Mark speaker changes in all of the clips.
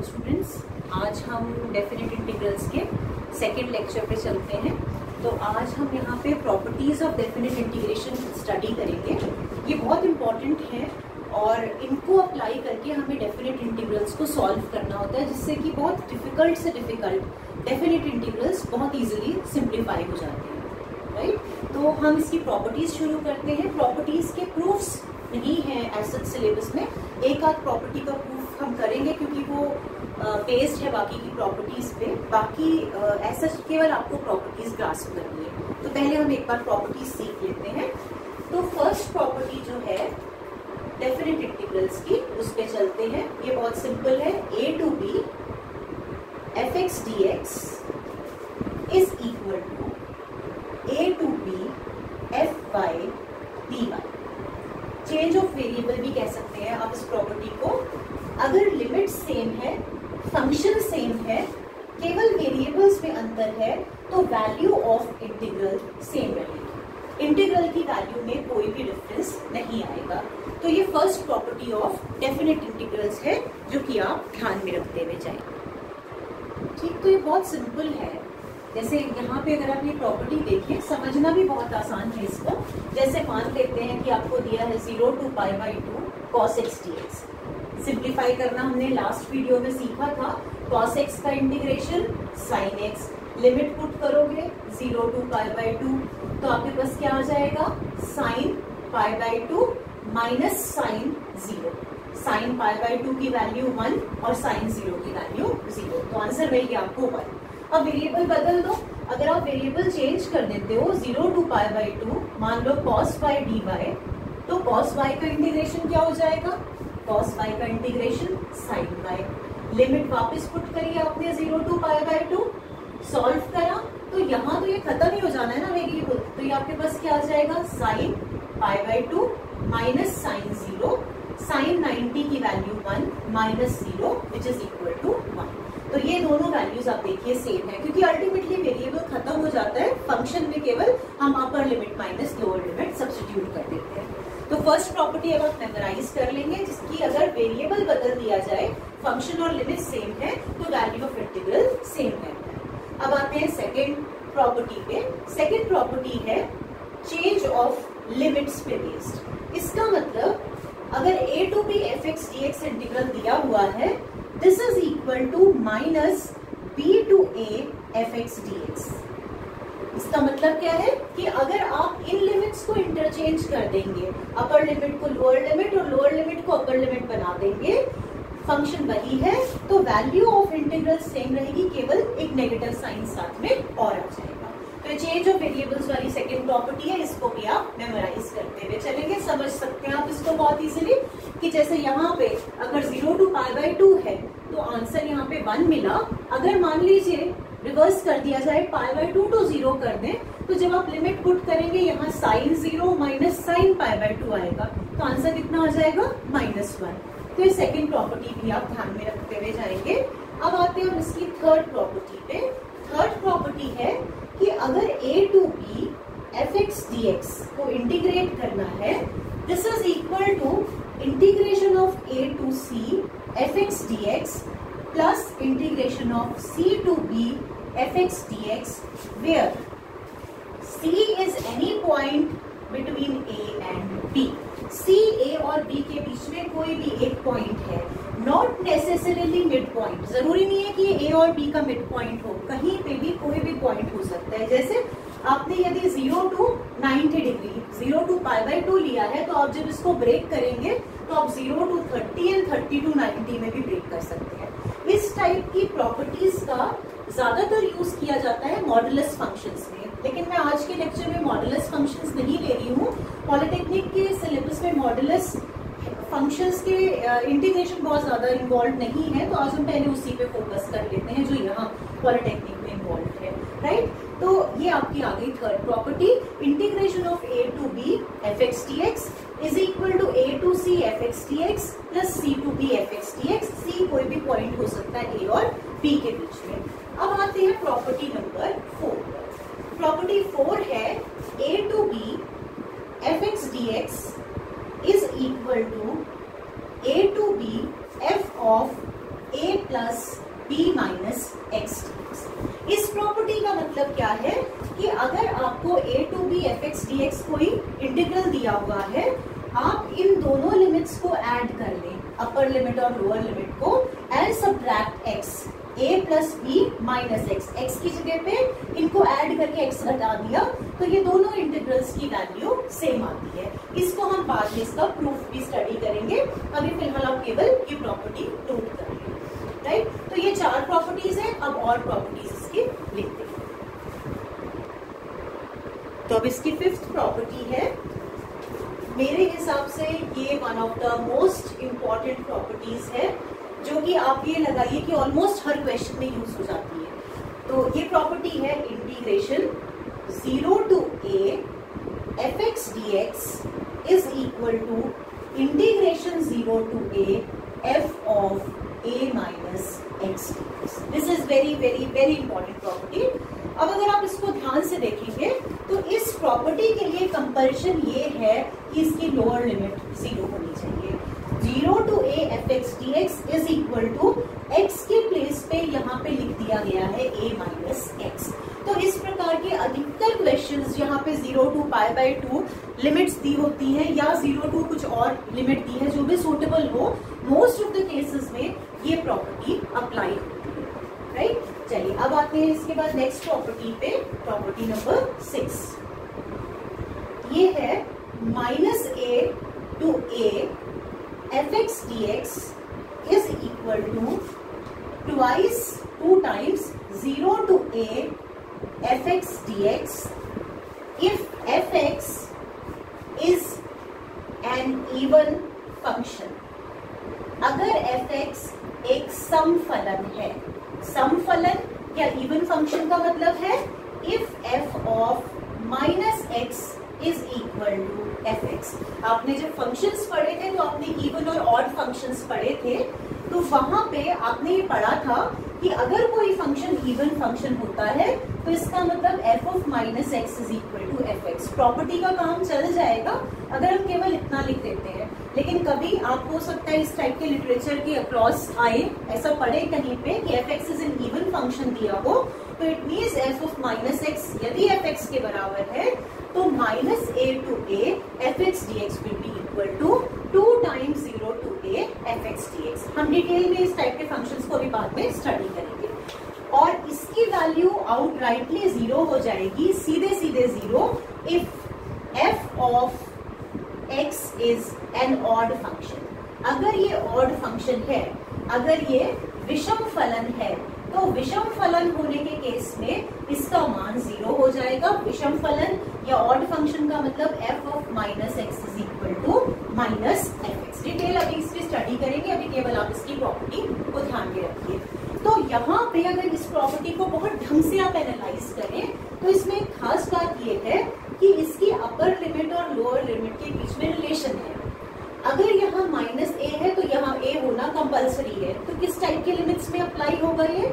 Speaker 1: Students, आज हम definite integrals के सेकेंड लेक्चर पे चलते हैं। तो आज हम यहाँ पे properties of definite integration study करेंगे। ये बहुत इंपॉर्टेंट है और इनको अप्लाई करके हमें डेफिनेट इंटीग्रल्स को सॉल्व करना होता है, जिससे कि बहुत डिफिकल्ट से डिफिकल्ट डेफिनेट इंटीग्रल्स बहुत ईजिली सिंप्लीफाई हो जाते हैं, राइट। तो हम इसकी प्रॉपर्टीज शुरू करते हैं। प्रॉपर्टीज के प्रूफ्स नहीं है एज सच सिलेबस में, एक आध प्रॉपर्टी का प्रूफ हम करेंगे क्योंकि वो बेस्ड है बाकी की प्रॉपर्टीज पे। बाकी एज सच केवल आपको प्रॉपर्टीज ग्रास्प करनी है। तो पहले हम एक बार प्रॉपर्टीज सीख लेते हैं। तो फर्स्ट प्रॉपर्टी जो है डेफिनेट इंटीग्रल्स की, उस पे चलते हैं। ये बहुत सिंपल है। a to b f(x) dx is equal to a to b f(y) dy। Change of variable भी कह सकते हैं आप इस प्रॉपर्टी को। अगर लिमिट सेम है, फंक्शन सेम है, केवल वेरिएबल्स में अंतर है, तो वैल्यू ऑफ इंटीग्रल सेम रहेगी। इंटीग्रल की वैल्यू में कोई भी डिफरेंस नहीं आएगा। तो ये first property of definite integrals है, जो कि आप ध्यान में रखते हुए जाएंगे। ठीक, तो ये बहुत सिंपल है। जैसे यहाँ पे अगर आप ये प्रॉपर्टी देखिए, समझना भी बहुत आसान है इसको। जैसे मान लेते हैं कि आपको दिया है 0 to π/2 cos x dx। Simplify करना हमने लास्ट वीडियो में सीखा था। cos x का integration sin x, limit put करोगे 0 to π/2, तो आपके पास क्या आ जाएगा, sin π/2 माइनस sin 0। sin π/2 की वैल्यू 1 और sin 0 की वैल्यू 0, तो आंसर मिल गया आपको 1। अब वेरिएबल बदल दो। अगर आप वेरिएबल चेंज कर देते हो 0 to π/2, मान लो cos y dy, तो cos y का इंटीग्रेशन क्या हो जाएगा, cos y का इंटीग्रेशन sin y। लिमिट वापस पुट करिए आपने 0 to π/2, सॉल्व करा, तो यहाँ तो ये खत्म ही हो जाना है ना वेरिएबल। तो ये आपके पास क्या आ जाएगा, sin π/2 माइनस sin 0, sin 90 की वैल्यू 1 minus 0 which is equal to 1। तो ये दोनों वैल्यूज आप देखिए सेम है, क्योंकि अल्टीमेटली वेरिएबल खत्म हो जाता है, फंक्शन में केवल हम upper limit minus lower limit substitute कर देते हैं। तो फर्स्ट प्रॉपर्टी अब आप मेमोराइज कर लेंगे, जिसकी अगर वेरिएबल बदल दिया जाए, फंक्शन और लिमिट सेम है, तो वैल्यू ऑफ इंटीग्रल सेम है। अब आते हैं सेकेंड प्रॉपर्टी पे। सेकेंड प्रॉपर्टी है चेंज ऑफ लिमिट्स पे बेस्ड। इसका मतलब अगर a to b f(x) dx इंटीग्रल दिया हुआ है, this is equal to minus b to a f(x) dx। इसका मतलब क्या है कि अगर आप इन लिमिट्स को इंटरचेंज कर देंगे, अपर लिमिट को लोअर लिमिट और लोअर लिमिट को अपर लिमिट बना देंगे, फंक्शन वही है, तो वैल्यू ऑफ इंटीग्रल सेम रहेगी, केवल एक नेगेटिव साइन साथ में और आ जाएगा। तो चेंज ऑफ वेरिएबल्स वाली सेकेंड प्रॉपर्टी है, इसको भी आप मेमोराइज करते हुए चलेंगे। समझ सकते हैं आप इसको बहुत इजीली, कि जैसे यहाँ पे अगर 0 to π/2 है, तो आंसर यहाँ पे 1 मिला। अगर मान लीजिए रिवर्स कर दिया जाए, π/2 to 0 कर दें, तो जब आप लिमिट पुट करेंगे, यहाँ sin 0 माइनस sin π/2 आएगा, तो आंसर कितना आ जाएगा, -1। तो ये सेकेंड प्रॉपर्टी भी आप ध्यान में रखते हुए जाएंगे। अब आते हैं हम इसकी थर्ड प्रॉपर्टी पे। थर्ड प्रॉपर्टी है कि अगर a to b f(x) dx को इंटीग्रेट करना है, this is equal to integration of a to c f(x) dx plus integration of c to b f(x) dx, where c is any point between a and b। c, a और b के बीच में कोई भी एक point है, not necessarily mid point. जरूरी नहीं है कि a और b का मिड पॉइंट हो, कहीं पे भी कोई भी पॉइंट हो सकता है। जैसे आपने यदि 0 to 90 डिग्री 0 to π/2 लिया है, तो आप जब इसको ब्रेक करेंगे, तो आप 0 to 30 एंड 30 to 90 में भी ब्रेक कर सकते हैं। इस टाइप की प्रॉपर्टीज का ज्यादातर यूज किया जाता है मॉडुलस फंक्शंस में, लेकिन मैं आज के लेक्चर में मॉडुलस फंक्शंस नहीं ले रही हूँ। पॉलिटेक्निक के सिलेबस में मॉडुलस फंक्शंस के इंटीग्रेशन बहुत ज्यादा इन्वॉल्व नहीं है, तो आज हम पहले उसी पे फोकस कर लेते हैं जो यहाँ पॉलिटेक्निक में इन्वॉल्व है, राइट। तो ये आपकी आ गई third property, integration of a to b f(x) dx is equal to a to c f(x) dx plus c to b f(x) dx। c कोई भी पॉइंट हो सकता है a और b के बीच में। अब आते हैं प्रॉपर्टी नंबर 4। प्रॉपर्टी 4 है a to b f(x) dx is equal to a to b f of a plus B minus x. इस प्रॉपर्टी का मतलब क्या है कि अगर आपको a to B F x D X कोई इंटीग्रल दिया हुआ है, आप इन दोनों लिमिट्स को ऐड कर लें, अपर लिमिट और लोअर लिमिट को, and subtract x, a plus B minus X, X की जगह पे इनको ऐड करके x घटा दिया, तो ये दोनों इंटीग्रल्स की वैल्यू सेम आती है। इसको हम बाद में इसका प्रूफ भी स्टडी करेंगे, अभी फिलहाल आप केवल ये प्रॉपर्टी नोट कर लें, राइट। तो ये 4 प्रॉपर्टीज हैं, अब और प्रॉपर्टीज इसकी लिखते हैं। तो अब इसकी 5th प्रॉपर्टी है, मेरे हिसाब से ये one of the most important properties है, जो कि आप ये लगाइए कि ऑलमोस्ट हर क्वेश्चन में यूज हो जाती है। तो ये प्रॉपर्टी है integration 0 to a F x D x is equal to integration 0 to a f of a minus X. This is very very very important property. अब अगर आप इसको ध्यान से देखेंगे तो इस प्रॉपर्टी के लिए कंपैरिजन ये है कि इसकी लोअर लिमिट 0 होनी चाहिए। 0 to a F x D x is equal to x के प्लेस पे यहाँ पे लिख दिया गया है a माइनस एक्स। तो इस प्रकार के अधिकतर क्वेश्चंस यहाँ पे 0 टू पाई बाई 2 लिमिट्स दी होती हैं, या 0 टू कुछ और लिमिट दी है, जो भी सूटेबल हो, मोस्ट ऑफ द केसेस में ये प्रॉपर्टी अप्लाई होती है, राइट। चलिए अब आते हैं इसके बाद नेक्स्ट प्रॉपर्टी पे, प्रॉपर्टी नंबर 6। ये है minus a to a F x D x is equal to twice 2 times 0 to a F x D x if f x is an even function. अगर एफ एक्स एक सम फलन है, सम फलन या इवन फंक्शन का मतलब है if f of minus x is equal to f x. आपने जब फंक्शंस पढ़े थे तो आपने इवन और ऑड फंक्शंस पढ़े थे, तो वहां पे आपने ये पढ़ा था कि अगर कोई फंक्शन इवन फंक्शन होता है तो इसका मतलब f of minus x is equal to f x. Property का काम चल जाएगा अगर हम केवल इतना लिख देते हैं, लेकिन कभी आप हो सकता है इस टाइप के लिटरेचर के अक्रॉस आए, ऐसा पढ़े कहीं पे कि f x is an even function दिया हो, तो it means f of minus x यदि एफ एक्स के बराबर है तो minus a to a F x D x will be equal to 2 times 0 to a F x D x. हम detail में इस टाइप के फंक्शंस को भी बाद में स्टडी करेंगे, और इसकी वैल्यू आउटराइटली 0 हो जाएगी, सीधे सीधे 0, if f of x is an odd function. अगर ये ऑड फंक्शन है, अगर ये विषम फलन है, तो विषम फलन होने के केस में इसका मान 0 हो जाएगा। विषम फलन या ऑड फंक्शन का मतलब f of minus x is equal to minus f x. Detail अभी इसकी स्टडी करेंगे, अभी केवल आप इसकी प्रॉपर्टी को ध्यान में रखिए। तो यहाँ पे अगर इस प्रॉपर्टी को बहुत ढंग से आप एनालाइज करें तो इसमें एक खास बात ये है कि इसकी अपर लिमिट और लोअर लिमिट के बीच में रिलेशन है। अगर यहाँ माइनस a है तो यहाँ a होना कंपल्सरी है, तो किस टाइप के लिमिट्स में अप्लाई होगा ये?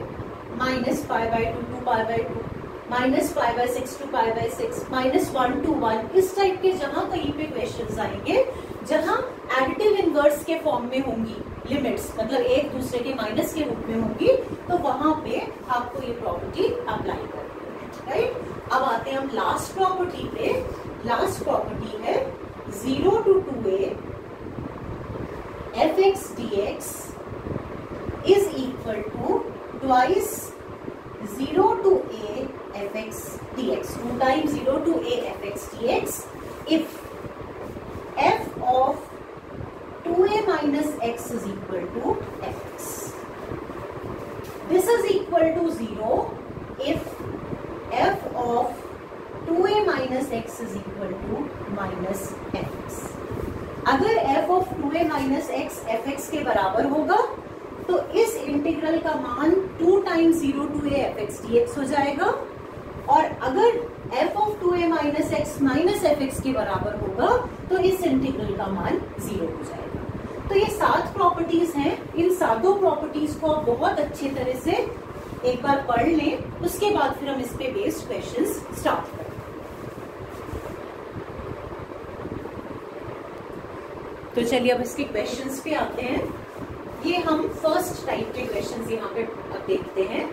Speaker 1: Minus pi by 2 to pi by 2, minus pi by 6 to pi by 6, minus 1 to 1, इस टाइप के जहां कहीं पे क्वेश्चंस आएंगे जहां एडिटिव इनवर्स के फॉर्म में होंगी लिमिट्स, मतलब एक दूसरे के माइनस के रूप में होंगी, तो वहां पे आपको ये प्रॉपर्टी अप्लाई करनी है, राइट। अब आते हैं हम लास्ट प्रॉपर्टी पे। लास्ट प्रॉपर्टी है 0 to 2a f x D x is equal to twice 0 to a F x D x, 2 times 0 to a F x D x if f of 2a minus x is equal to fx. This is equal to 0 if f of 2a minus x is equal to minus fx. अगर f of 2a minus x fx के बराबर होगा तो इस integral का मान 2 times 0 to a fx dx हो जाएगा, और अगर f of 2a minus x minus fx के बराबर होगा तो इस इंटीग्रल का मान 0 हो जाएगा। तो ये 7 प्रॉपर्टीज हैं। इन सातों प्रॉपर्टीज को आप बहुत अच्छी तरह से एक बार पढ़ लें, उसके बाद फिर हम इस पे बेस्ड क्वेश्चंस स्टार्ट करें। तो चलिए अब इसके क्वेश्चंस पे आते हैं। ये हम फर्स्ट टाइप के क्वेश्चंस यहाँ पे अब देखते हैं।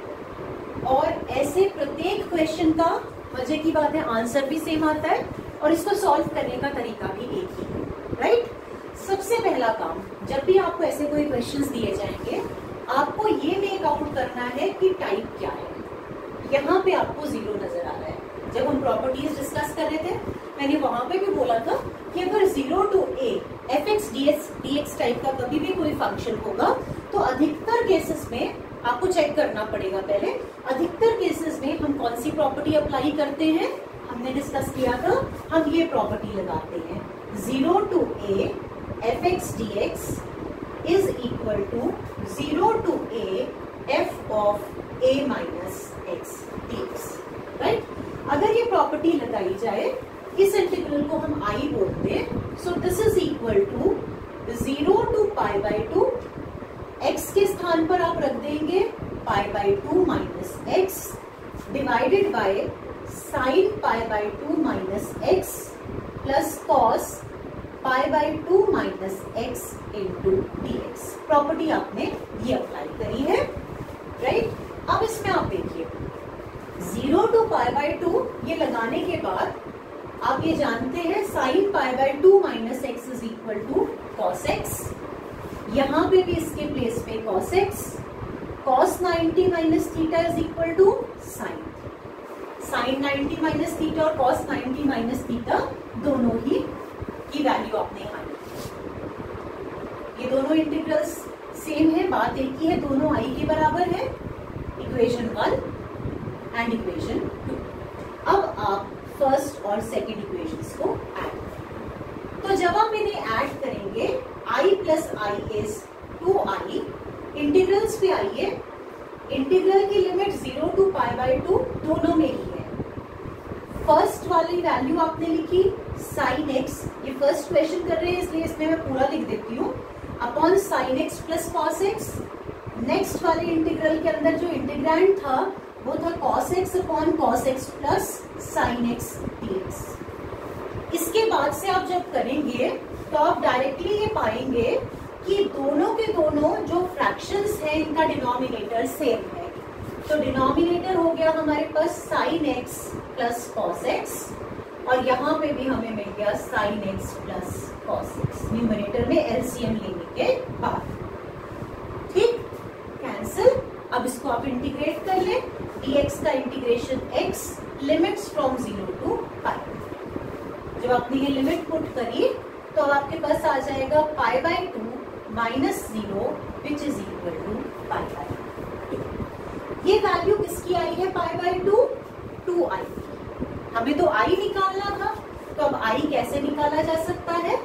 Speaker 1: और ऐसे प्रत्येक क्वेश्चन का मजे की बात है आंसर भी सेम आता है और इसको सॉल्व करने का तरीका भी एक ही है, राइट। सबसे पहला काम, जब भी आपको ऐसे कोई क्वेश्चंस दिए जाएंगे, आपको ये मेक आउट करना है कि टाइप क्या है। यहाँ पे आपको 0 नजर आ रहा है। जब हम प्रॉपर्टीज डिस्कस कर रहे थे, मैंने वहां पे भी बोला था कि अगर 0 to a fx dx type का कभी भी कोई फंक्शन होगा तो अधिकतर केसेस में आपको चेक करना पड़ेगा। पहले अधिकतर केसेस में हम कौन सी प्रॉपर्टी अप्लाई करते हैं, हमने डिस्कस किया था, हम ये प्रॉपर्टी लगाते हैं 0 to a fx dx is equal to 0 to a f of a minus x dx, right. अगर ये प्रॉपर्टी लगाई जाए, इस इंटीग्रल को हम I बोलते हैं, so this is equal to 0 to π/2, x के स्थान पर आप रख देंगे π/2 minus x divided by sine π/2 minus x plus cos π/2 minus x into dx। Property आपने ये अप्लाई करी है, राइट। अब इसमें आप देखिए 0 to π/2 ये लगाने के बाद आप ये जानते हैं sine π/2 minus x is equal to cos x. यहां पे भी इसके प्लेस पे cos x, cos 90 minus theta is equal to sine. Sine 90 minus theta और कॉस 90 माइनस थीटा दोनों ही की वैल्यू आपने यहाँ ये दोनों इंटीग्रल्स सेम है, बात एक ही है, दोनों आई के बराबर है, इक्वेशन 1 एंड इक्वेशन 2। अब आप फर्स्ट और सेकंड इक्वेशंस को ऐड करें। तो जब आप इन्हें ऐड करेंगे i plus I is 2i, integrals पे आइए, इंटीग्रल की लिमिट 0 to π/2 दोनों में ही है। फर्स्ट वाली वैल्यू आपने लिखी साइन एक्स, ये फर्स्ट क्वेश्चन कर रहे हैं इसलिए इसमें मैं पूरा लिख देती हूँ, upon sine x plus cos x. Next वाले इंटीग्रल के अंदर जो इंटीग्रैंड था वो था cos x upon cos x plus sin x dx। इसके बाद से आप जब करेंगे तो आप डायरेक्टली ये पाएंगे कि दोनों के दोनों जो फ्रैक्शंस हैं इनका डिनोमिनेटर सेम है। तो डिनोमिनेटर हो गया हमारे पास sin x plus cos x और यहाँ पे भी हमें मिल गया sin x plus cos x numerator में एलसीएम लेने के बाद। ठीक, कैंसिल। अब इसको आप इंटीग्रेट कर ले, dx का integration x limits from 0 to π। जब आपने ये लिमिट पुट करी तो आपके पास आ जाएगा π/2 minus 0 which is equal to π/2। ये वैल्यू किसकी आई है π/2? 2i। हमें तो i निकालना था, तो अब i कैसे निकाला जा सकता है?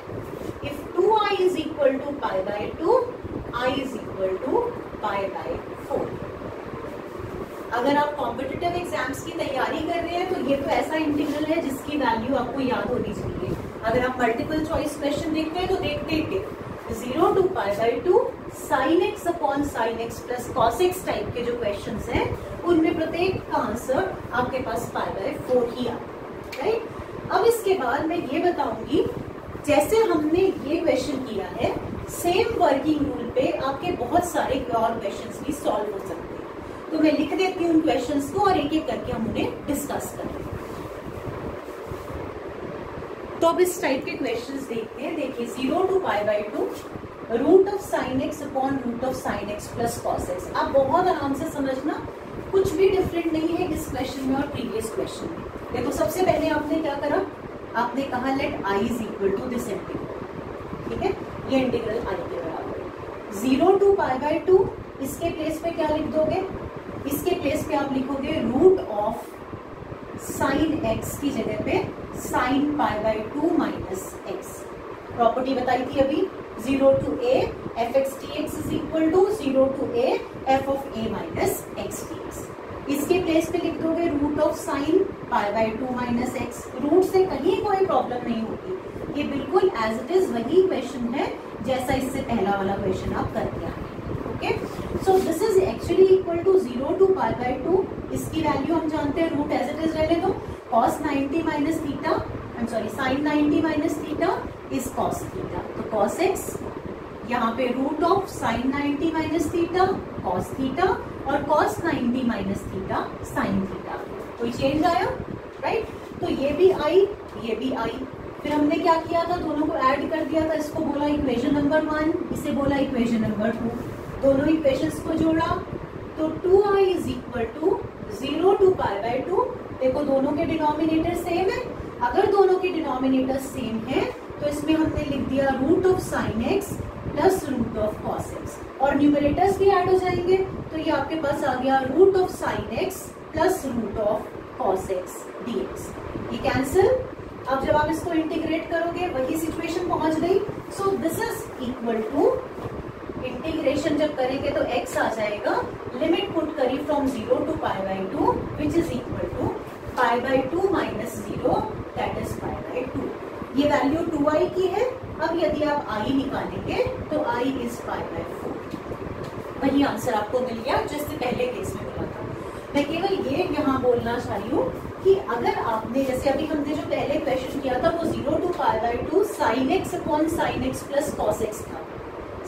Speaker 1: If 2i is equal to π/2, i is equal to π/4। अगर आप कॉम्पिटिटिव एग्जाम्स की तैयारी कर रहे हैं तो ये तो ऐसा इंटीग्रल है जिसकी वैल्यू आपको याद होनी चाहिए। अगर आप मल्टीपल चॉइस क्वेश्चन देखते हैं तो देखते ही 0 to π/2 sin x upon sin x plus cos x type के जो क्वेश्चंस हैं उनमें प्रत्येक का आंसर आपके पास π/4 ही आता है, राइट। अब इसके बाद मैं ये बताऊंगी, जैसे हमने ये क्वेश्चन किया है, सेम वर्किंग रूल पे आपके बहुत सारे और क्वेश्चंस भी सॉल्व हो सकते हैं। तो मैं लिख देती हूँ उन क्वेश्चंस को और एक एक करके हम उन्हें डिस्कस करेंगे। तो अब इस टाइप के क्वेश्चंस देखते हैं। देखिए 0 to π/2 root of sine x upon root of sine x plus cos x. आप बहुत आराम से समझना, कुछ भी डिफरेंट नहीं है इस क्वेश्चन में और प्रीवियस क्वेश्चन में। देखो सबसे पहले आपने क्या करा, आपने कहा let i is equal to this integral. ठीक है, ये इंटीग्रल i के बराबर है। 0 to π/2 इसके प्लेस पे क्या लिख दोगे? इसके प्लेस पे आप लिखोगे रूट ऑफ साइन एक्स की जगह पे साइन π/2 माइनस एक्स। प्रॉपर्टी बताई थी अभी, 0 to a fx dx is equal to 0 to a f of a minus x dx। इसके प्लेस पे लिख दोगे root of sine π/2 minus x. Root से कहीं कोई प्रॉब्लम नहीं होती, ये बिल्कुल एज इट इज वही क्वेश्चन है जैसा इससे पहला वाला क्वेश्चन आप करके आए। Okay, so this is actually equal to 0 to π/2। इसकी वैल्यू हम जानते हैं, रूट एज इट इज रहने दो, cos 90 minus theta, I am sorry sine 90 minus theta is cos theta. तो cos x यहाँ पे root of sine 90 minus theta cos theta और cos 90 minus theta sine theta. कोई चेंज आया? Right. तो ये भी आई, ये भी आई। फिर हमने क्या किया था, दोनों को ऐड कर दिया था। इसको बोला इक्वेशन नंबर 1, इसे बोला इक्वेशन नंबर 2। दोनों इक्वेशंस को जोड़ा तो 2i is equal to 0 to pi by 2। देखो दोनों के डिनोमिनेटर सेम है। अगर दोनों के डिनोमिनेटर सेम है तो इसमें हमने लिख दिया root of sine x plus root of cos x, और न्यूमरेटर्स भी ऐड हो जाएंगे। तो ये आपके पास आ गया root of sine x plus root of cos x d x. ये कैंसिल। अब जब आप इसको इंटीग्रेट करोगे वही सिचुएशन पहुंच गई। So this is equal to, integration जब करेंगे तो x आ जाएगा, लिमिट पुट करी from 0 to pi by 2 which is equal to pi by 2 minus 0 that is pi by 2। ये वैल्यू 2i की है। अब यदि आप i निकालेंगे तो i इज पाई बाय 4। वही आंसर आपको मिल गया जिससे पहले केस में मिला था। मैं केवल ये यहाँ बोलना चाही हूँ कि अगर आपने, जैसे अभी हमने जो पहले क्वेश्चन किया था वो 0 to pi by 2 sine x upon sine x plus cos x था।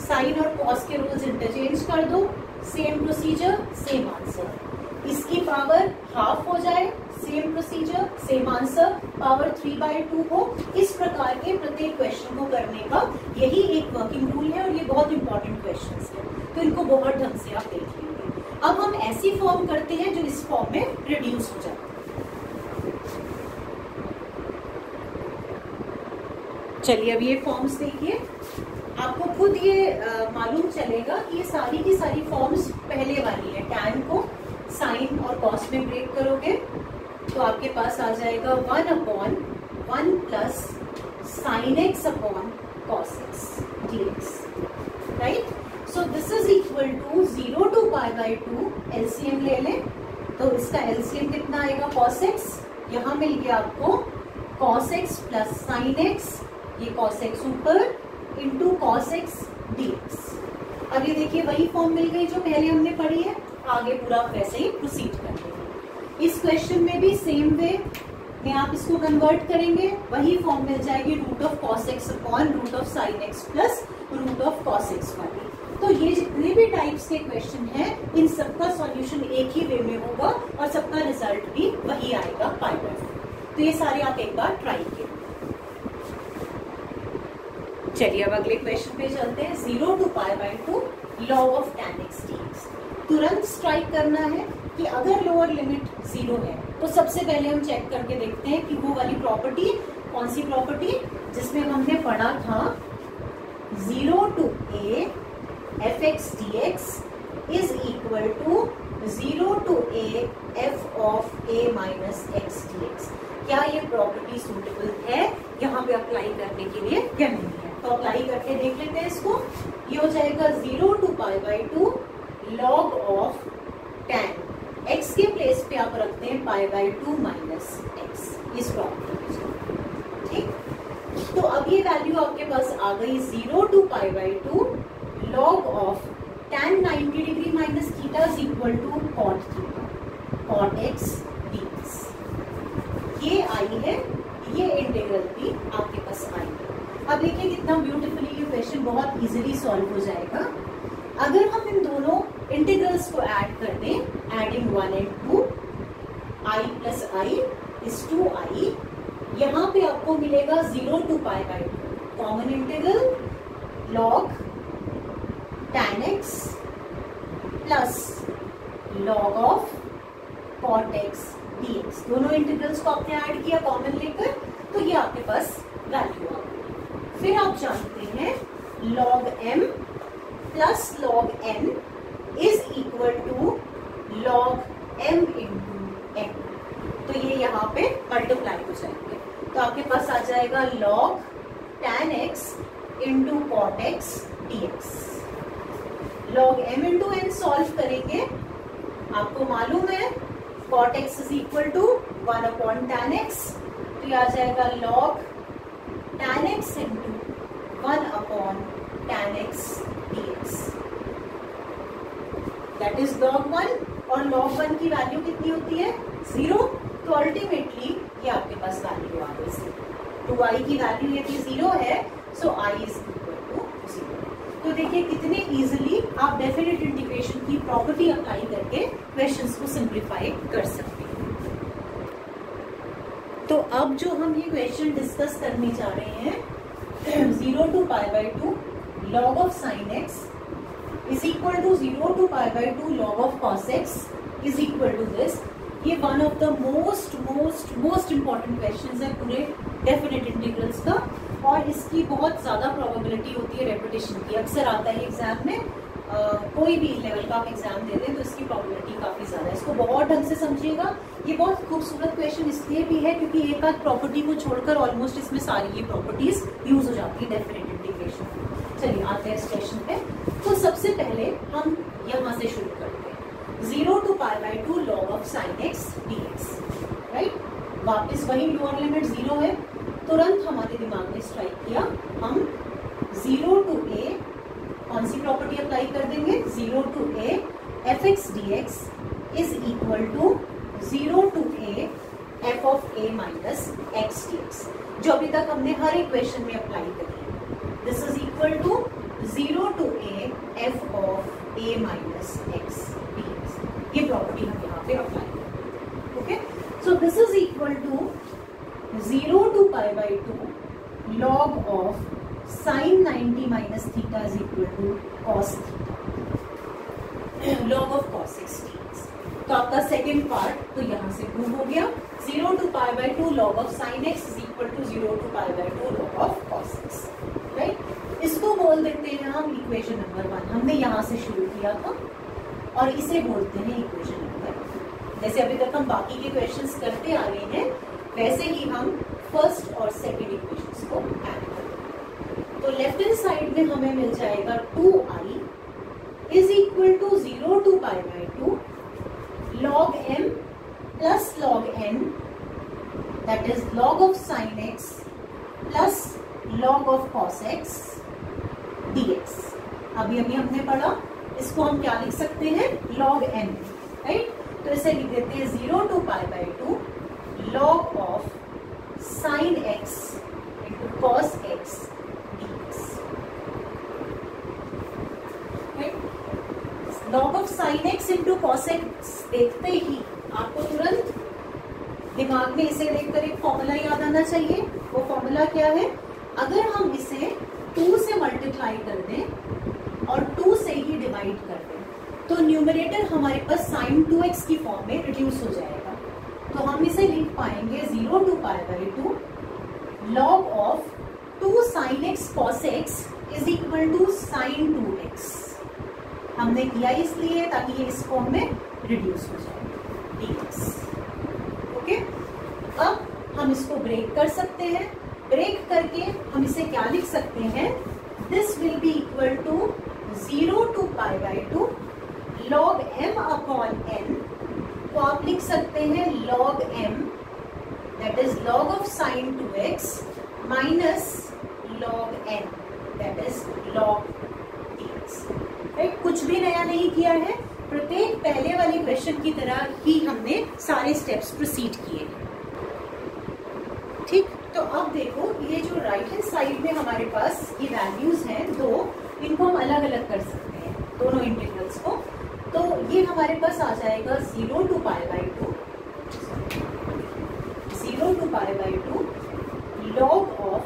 Speaker 1: साइन और कॉस के रूल्स इंटरचेंज कर दो, सेम प्रोसीजर सेम आंसर। इसकी पावर हाफ हो जाए, same procedure same answer. Power 3/2 हो। इस प्रकार के प्रत्येक क्वेश्चन को करने का यही एक वर्किंग रूल है और ये बहुत इंपॉर्टेंट क्वेश्चंस है, तो इनको बहुत ढंग से आप देख लेंगे। अब हम ऐसी फॉर्म करते हैं जो इस फॉर्म में रिड्यूस हो जाए। चलिए अब ये फॉर्म्स देखिए, आपको खुद ये मालूम चलेगा कि ये सारी की सारी फॉर्म्स पहले वाली है। टैन को साइन और कॉस में ब्रेक करोगे तो आपके पास आ जाएगा 1/1 plus sine x upon cos x d x. Right. So this is equal to 0 to pi by 2। LCM ले लें तो इसका एलसीएम कितना आएगा, कॉस एक्स। यहाँ मिल गया आपको cos x plus sine x, ये कॉस एक्स ऊपर इंटू कॉस एक्स डीएक्स। अब ये देखिए वही फॉर्म मिल गई जो पहले हमने पढ़ी है। आगे पूरा वैसे ही प्रोसीड कर लेंगे। इस क्वेश्चन में भी सेम वे में आप इसको कन्वर्ट करेंगे, वही फॉर्म मिल जाएगी root of cos x upon root of sine x plus root of cos x वाली। तो ये जितने भी टाइप्स के क्वेश्चन हैं इन सबका सॉल्यूशन एक ही वे में होगा और सबका रिजल्ट भी वही आएगा पाई बाय 4। तो ये सारे आप एक बार ट्राई कीजिए। चलिए अब अगले क्वेश्चन पे चलते हैं। 0 to pi by 2 log of tan x dx। तुरंत स्ट्राइक करना है कि अगर लोअर लिमिट 0 है तो सबसे पहले हम चेक करके देखते हैं कि वो वाली प्रॉपर्टी, कौन सी प्रॉपर्टी जिसमें हमने पढ़ा था 0 to a fx dx is equal to 0 to a f of a minus x dx। क्या ये प्रॉपर्टी सूटेबल है यहाँ पे अप्लाई करने के लिए या नहीं है? तो अप्लाई करके देख लेते हैं इसको। ये हो जाएगा 0 to pi by 2 log of tan x के प्लेस पे आप रखते हैं पाई बाय 2 माइनस एक्स, इस प्रॉपर्टी में। ठीक। तो अब ये वैल्यू आपके पास आ गई 0 to pi by 2 log of tan 90 degree minus theta is equal to cot theta cot x d x. ये आई है, ये इंटीग्रल भी आपके पास आई है। अब देखिए कितना ब्यूटीफुली ये क्वेश्चन बहुत इजीली सॉल्व हो जाएगा अगर हम इन दोनों इंटीग्रल्स को ऐड कर दें। Adding 1 and 2, i plus I is 2i। यहाँ पे आपको मिलेगा 0 to pi by 2 common integral log tan x plus log of cot x dx। दोनों इंटीग्रल्स को आपने ऐड किया कॉमन लेकर, तो ये आपके पास वैल्यू आ गई। फिर आप जानते हैं log m प्लस log n is equal to log m into n। तो ये यहाँ पे मल्टीप्लाई हो जाएंगे, तो आपके पास आ जाएगा log tan x into cot x dx। log m into n solve करेंगे, आपको मालूम है cot x is equal to 1 upon tan x, तो ये आ जाएगा log tan x into 1 upon tan x dx। That is log 1, और log 1 की वैल्यू कितनी होती है 0, तो अल्टीमेटली ये आपके पास वैल्यू आ गई 0। 2i की वैल्यू यदि 0 है सो i इज इक्वल टू 0। तो देखिए कितने इजीली आप डेफिनेट इंटीग्रेशन की प्रॉपर्टी अप्लाई करके क्वेश्चंस को सिंप्लीफाई कर सकते हैं। तो अब जो हम ये क्वेश्चन डिस्कस करने जा रहे हैं, 0 to pi by 2 log of sin x is equal to 0 to pi by 2 log of cos x is equal to this। ये one of the most important question है पूरे डेफिनेट इंटीग्रल्स का, और इसकी बहुत ज्यादा प्रोबेबिलिटी होती है रेपिटेशन की। अक्सर आता है एग्जाम में, कोई भी लेवल का आप एग्जाम दे दें तो इसकी प्रोबेबिलिटी काफी ज्यादा है। इसको बहुत ढंग से समझिएगा। ये बहुत खूबसूरत क्वेश्चन इसलिए भी है क्योंकि एक आध प्रॉपर्टी को छोड़कर ऑलमोस्ट इसमें सारी ये प्रॉपर्टीज यूज हो जाती है डेफिनेट इंटीग्रेशन। चलिए आते हैं इस क्वेश्चन पे। तो सबसे पहले हम यहाँ से शुरू करते हैं, 0 to pi by 2 log of sin x dx, right. वापस वही लोअर लिमिट 0 है, तुरंत हमारे दिमाग में स्ट्राइक किया, हम 0 to a कौन सी प्रॉपर्टी अप्लाई कर देंगे, 0 to a fx dx is equal to 0 to a f of a minus x dx, जो अभी तक हमने हर एक क्वेश्चन में अप्लाई करी है। This is equal to 0 to a f of a minus x dx। ये प्रॉपर्टी हम यहाँ पे अप्लाई करें। Okay, so this is equal to 0 to pi by 2 log of sin 90 minus theta is equal to cos theta log of cos x dx। तो आपका second part तो यहाँ से प्रूव हो गया, 0 to pi by 2 log of sin x is equal to 0 to pi by 2 log of cos x, right. इसको बोल देते हैं हम इक्वेशन नंबर 1। हमने यहाँ से शुरू किया था और इसे बोलते हैं इक्वेशन नंबर 1। जैसे अभी तक हम बाकी के क्वेश्चंस करते आ रहे हैं, वैसे ही हम फर्स्ट और सेकंड इक्वेशंस को ऐड करेंगे। तो लेफ्ट हैंड साइड में हमें मिल जाएगा 2i is equal to 0 to pi by 2 log m plus log n, that is log of sin x plus log of cos x dx। अभी हमने पढ़ा, इसको हम क्या लिख सकते हैं, log n, राइट। तो इसे लिख देते हैं 0 to pi by 2 log of sin x into cos x dx, right. log of sin x into cos x देखते ही आपको तुरंत दिमाग में इसे देखकर एक फॉर्मूला याद आना चाहिए। वो फॉर्मूला क्या है, अगर हम इसे 2 से मल्टीप्लाई कर दें और 2 से ही डिवाइड कर दें तो न्यूमरेटर हमारे पास sin 2x की फॉर्म में रिड्यूस हो जाएगा। तो हम इसे लिख पाएंगे 0 to pi by 2 log of 2 sin x cos x is equal to sin 2x। हमने किया इसलिए ताकि ये इस फॉर्म में रिड्यूस हो जाए dx। ओके, अब हम इसको ब्रेक कर सकते हैं। ब्रेक करके हम इसे क्या लिख सकते हैं, this will be equal to 0 to pi by 2 log m upon n। तो आप लिख सकते हैं log m, that is log of sin 2x minus log n, that is log dx, right. कुछ भी नया नहीं किया है, प्रत्येक पहले वाले क्वेश्चन की तरह ही हमने सारे स्टेप्स प्रोसीड किए, ठीक। तो अब देखो, ये जो राइट हैंड साइड में हमारे पास ये वैल्यूज हैं दो, इनको हम अलग अलग कर सकते हैं दोनों इंटीग्रल्स को। तो ये हमारे पास आ जाएगा 0 to pi by 2 0 to pi by 2 log of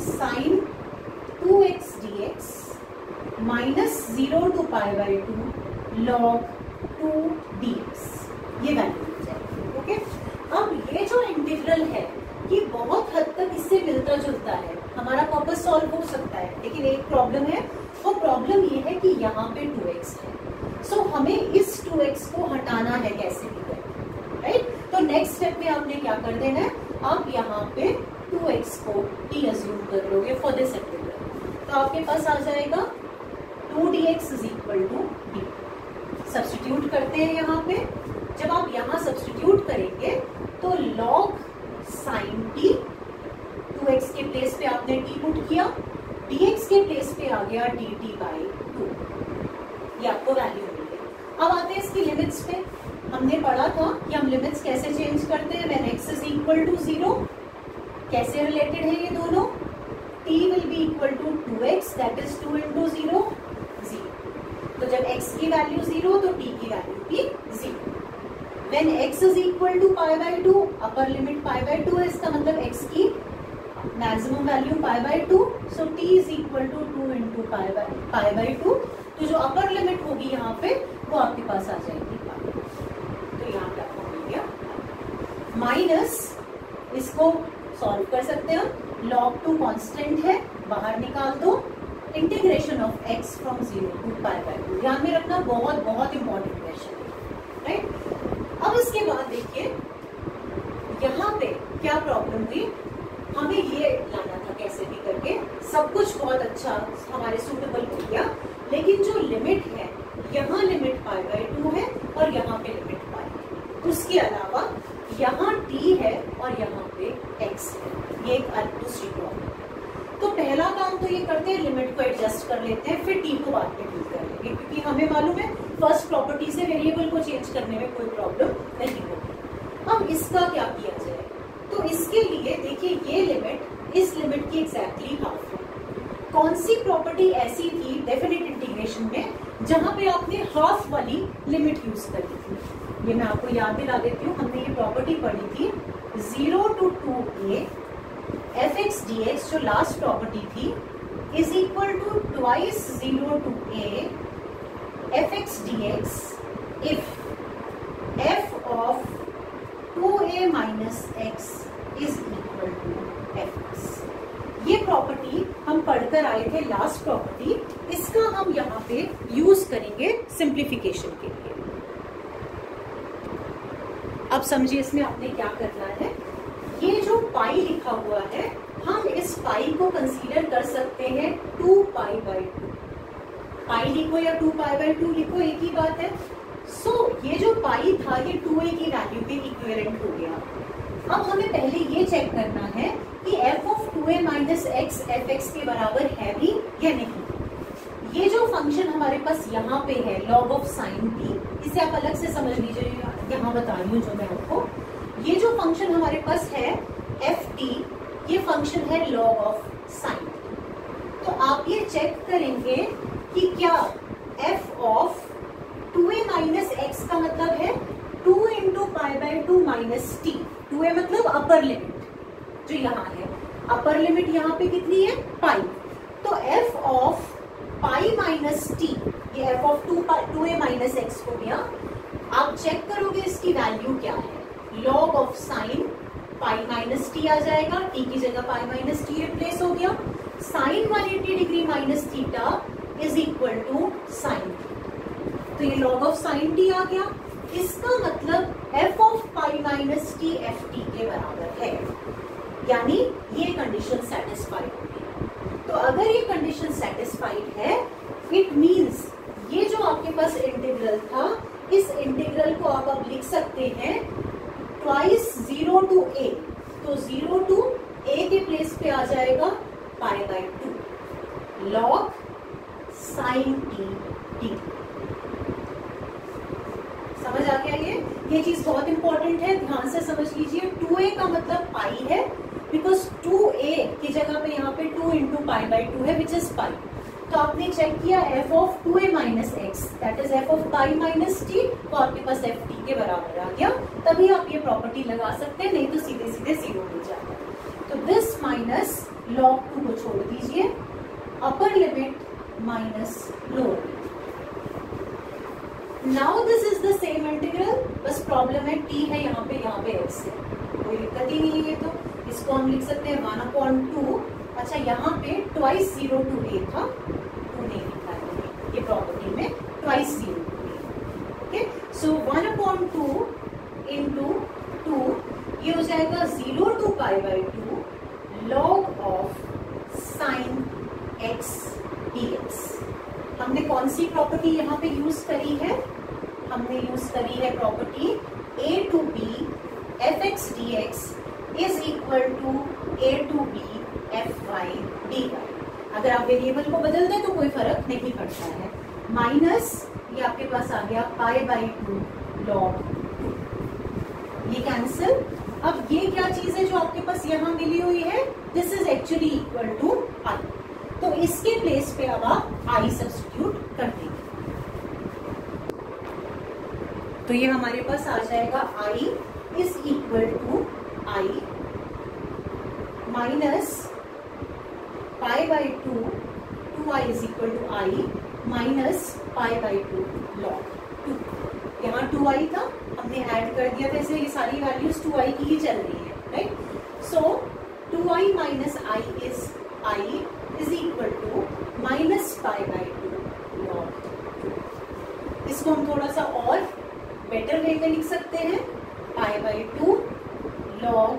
Speaker 1: sin 2x dx minus 0 to pi by 2 log 2 dx। ये वैल्यू मिल जाएगी। ओके, अब ये जो इंटीग्रल है ये बहुत हद तक इससे मिलता जुलता है, हमारा पर्पस सॉल्व हो सकता है, लेकिन एक प्रॉब्लम है। वो प्रॉब्लम ये है कि यहाँ पे 2x है, सो हमें इस 2x को हटाना है कैसे भी करके, राइट। तो नेक्स्ट स्टेप में आपने क्या कर देना है, आप यहाँ पे 2x को t अज्यूम कर लोगे फॉर दिस इंटीग्रल। तो आपके पास आ जाएगा 2dx is equal to d। Substitute करते हैं यहाँ पे। जब आप यहाँ सब्स्टिट्यूट करेंगे तो log sin t, 2x के प्लेस पे आपने t पुट किया, dx के प्लेस पे आ गया dt बाई 2। ये आपको वैल्यू मिल गई। अब आते हैं इसकी लिमिट्स पे। हमने पढ़ा था कि हम लिमिट्स कैसे चेंज करते हैं, when x is equal to 0। कैसे रिलेटेड है ये दोनों, t will be equal to 2x, that is 2 into 0 0। तो जब x की वैल्यू 0 तो t की वैल्यू भी 0। When x is equal to pi by 2, upper limit pi by 2 है, इसका मतलब x की maximum value pi by 2, so t is equal to 2 into pi by 2। तो जो अपर लिमिट होगी यहाँ पे वो आपके पास आ जाएगी pi। तो यहाँ पे आपको मिल गया माइनस, इसको सॉल्व कर सकते हैं हम, log 2 कांस्टेंट है, बाहर निकाल दो, integration of x from 0 to pi by 2। ध्यान में रखना, बहुत बहुत इंपॉर्टेंट क्वेश्चन है, राइट। अब इसके बाद देखिए यहाँ पे क्या प्रॉब्लम हुई, हमें ये लाना था कैसे भी करके, सब कुछ बहुत अच्छा हमारे सूटेबल हो गया, लेकिन जो लिमिट है यहाँ लिमिट pi by 2 है और यहाँ पे लिमिट pi, उसके अलावा यहाँ t है और यहाँ पे x है, ये एक दूसरी प्रॉब्लम। तो पहला काम तो ये करते हैं, लिमिट को एडजस्ट कर लेते हैं, फिर t को बाद में डील कर लेंगे, क्योंकि हमें मालूम है फर्स्ट प्रॉपर्टी से वेरिएबल को चेंज करने में कोई प्रॉब्लम नहीं होगी। अब इसका क्या किया जाए, तो इसके लिए देखिए ये लिमिट इस लिमिट की एग्जैक्टली हाफ है। कौन सी प्रॉपर्टी ऐसी थी डेफिनेट इंटीग्रेशन में जहां पे आपने हाफ वाली लिमिट यूज करी थी, ये मैं आपको याद दिला देती हूँ। हमने ये प्रॉपर्टी पढ़ी थी 0 to 2a fx dx, जो लास्ट प्रॉपर्टी थी, is equal to twice 0 to a fx dx if f of 2a minus x is equal to fx। ये प्रॉपर्टी हम पढ़कर आए थे लास्ट प्रॉपर्टी, इसका हम यहाँ पे यूज करेंगे सिंप्लीफिकेशन के लिए। अब समझिए इसमें आपने क्या करना है, ये जो पाई लिखा हुआ है हम इस पाई को कंसीडर कर सकते हैं 2 pi by 2। पाई लिखो या 2 pi by 2 लिखो, एक ही बात है। सो ये जो पाई था ये 2a की वैल्यू के इक्विवेलेंट हो गया। अब हमें पहले ये चेक करना है कि f of 2a minus x fx के बराबर है भी या नहीं। ये जो फंक्शन हमारे पास यहाँ पे है log of sin t, इसे आप अलग से समझ लीजिए, यहाँ बता रही हूँ जो मैं आपको। ये जो फंक्शन हमारे पास है ft, ये फंक्शन है log of sin t। तो आप ये चेक करेंगे कि क्या f of 2a minus x का मतलब है 2 into pi by 2 minus t। 2a मतलब अपर लिमिट जो यहाँ है, अपर लिमिट यहाँ पे कितनी है पाई, तो f of pi minus t, ये f of 2a minus x हो गया। आप चेक करोगे इसकी वैल्यू क्या है, log of sin pi minus t आ जाएगा, t की जगह पाई माइनस टी रिप्लेस हो गया, sin 180 degree minus theta is equal to sine, तो ये log of sin t आ गया। इसका मतलब f of pi minus T F T के बराबर है, यानी ये कंडीशन सेटिस्फाइड होगी। तो अगर ये कंडीशन सेटिस्फाइड है, इट मींस ये जो आपके पास इंटीग्रल था, इस इंटीग्रल को आप अब लिख सकते हैं ट्वाइस 0 to a, तो 0 to a के प्लेस पे आ जाएगा पाई बाई 2 log sin t। समझ आ गया? ये चीज बहुत इंपॉर्टेंट है, ध्यान से समझ लीजिए। 2a का मतलब पाई है, बिकॉज 2a की जगह पे यहाँ पे 2 इंटू पाई बाई 2 है, विच इज पाई। तो आपने चेक किया f of 2a minus x, that is f of pi minus T, तो आपके पास f t के बराबर आ गया। तभी आप ये प्रॉपर्टी लगा सकते हैं, नहीं तो सीधे सीधे 0 हो जाएगा। तो दिस माइनस log 2 को छोड़ दीजिए, upper limit minus lower. Now this is the same integral, बस प्रॉब्लम है t है यहाँ पे x है, कोई दिक्कत ही नहीं है। तो इसको हम लिख सकते हैं 1/2। अच्छा, यहाँ पे ट्वाइस 0 to a था, 2 नहीं लिखा है ये प्रॉपर्टी में, twice 0 to a। Okay, so 1/2 into 2, ये हो जाएगा 0 to pi by 2 log of sine x dx। हमने कौन सी प्रॉपर्टी यहाँ पे यूज करी है? हमने यूज करी है property a to b fx dx is equal to a to b fy dy। अगर आप वेरिएबल को बदल दें तो कोई फर्क नहीं पड़ता है। माइनस ये आपके पास आ गया पाई बाई 2 log 2, ये कैंसिल, अब ये क्या चीज है जो आपके पास यहाँ मिली हुई है, this is actually equal to I, तो इसके प्लेस पे अब आप आई सब्स्टिट्यूट कर देंगे, तो ये हमारे पास आ जाएगा I is equal to I minus pi by two, two I is equal to I minus pi by two log two. यहाँ 2i था, हमने ऐड कर दिया था, इसलिए ये सारी वैल्यूज 2i की ही चल रही है, right. So 2i minus I is equal to minus pi by two log. इसको हम थोड़ा सा और बेटर वे में लिख सकते हैं, pi by two log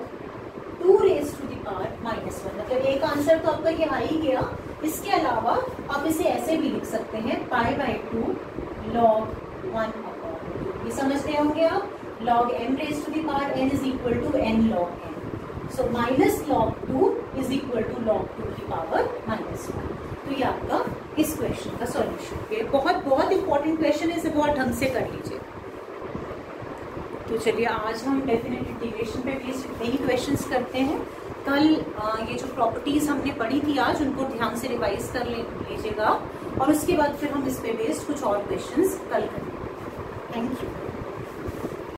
Speaker 1: 2 raise to the power minus 1। मतलब एक आंसर तो आपका ये आ ही गया, इसके अलावा आप इसे ऐसे भी लिख सकते हैं, पाई बाई टू लॉग 1 ये समझते होंगे आप, log m raised to the power n is equal to n log n. So minus log 2 is equal to log 2 की पावर माइनस 1। तो ये आपका इस क्वेश्चन का सॉल्यूशन है। बहुत बहुत इंपॉर्टेंट क्वेश्चन है, इसे बहुत ढंग से कर लीजिए। तो चलिए आज हम डेफिनेट इंटीग्रेशन पे बेस्ड इतने ही क्वेश्चंस करते हैं। कल ये जो प्रॉपर्टीज हमने पढ़ी थी आज, उनको ध्यान से रिवाइज कर लीजिएगा, और उसके बाद फिर हम इस पे बेस्ड कुछ और क्वेश्चंस कल करेंगे। Thank you.